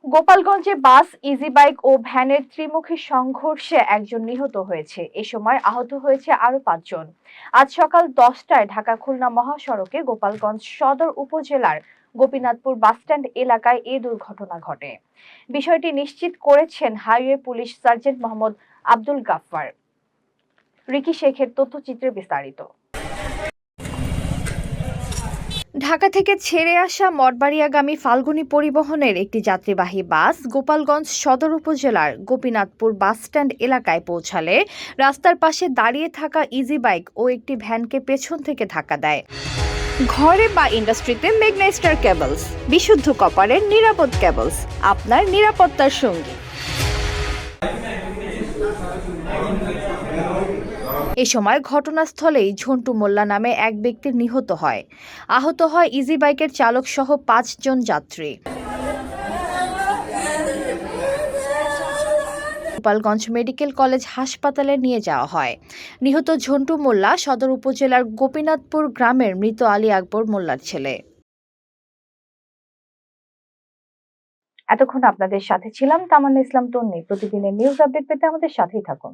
গোপালগঞ্জে বাস, easy bike ও ভ্যানের ত্রিমুখী সংঘর্ষে একজন নিহত হয়েছে। এ সময় আহত হয়েছে আরো 5 জন। আজ সকাল 10টায় ঢাকা খুলনা মহাসড়কে গোপালগঞ্জ সদর উপজেলার গোপীনাথপুর বাসস্ট্যান্ড এলাকায় এ দুর্ঘটনা ঘটে। বিষয়টি নিশ্চিত করেছেন highway police sergeant Mohammad Abdul Gaffar. Ricky শেখের তথ্যচিত্রে বিস্তারিত। ঢাকা থেকে ছেড়ে আসা মঠবাড়িয়াগামী ফাল্গুনী পরিবহনের একটি যাত্রীবাহী বাস গোপালগঞ্জ সদর উপজেলার গোপীনাথপুর বাসস্ট্যান্ড এলাকায় পৌঁছালে রাস্তার পাশে দাঁড়িয়ে থাকা ইজি বাইক ও একটি ভ্যানকে পেছন থেকে ধাক্কা দেয়। ঘরে বা ইন্ডাস্ট্রিতে ম্যাগনেস্টার কেবলস, বিশুদ্ধ কপারের নিরাপদ কেবলস, আপনার নিরাপত্তার সঙ্গী। এ সময় ঘটনাস্থলেই ঝন্টু মোল্লা নামে এক ব্যক্তির নিহত হয়। আহত হয় ইজি বাইকের চালক সহ 5 জন যাত্রী। গোপালগঞ্জ মেডিকেল কলেজ হাসপাতালে নিয়ে যাওয়া হয়। নিহত ঝন্টু মোল্লা সদর উপজেলার গোপীনাথপুর গ্রামের মৃত আলী আকবর মোল্লার ছেলে। এতক্ষণ আপনাদের সাথে ছিলাম তামান্না ইসলাম তন্নি। প্রতিদিনের নিউজ আপডেট পেতে আমাদের সাথেই থাকুন।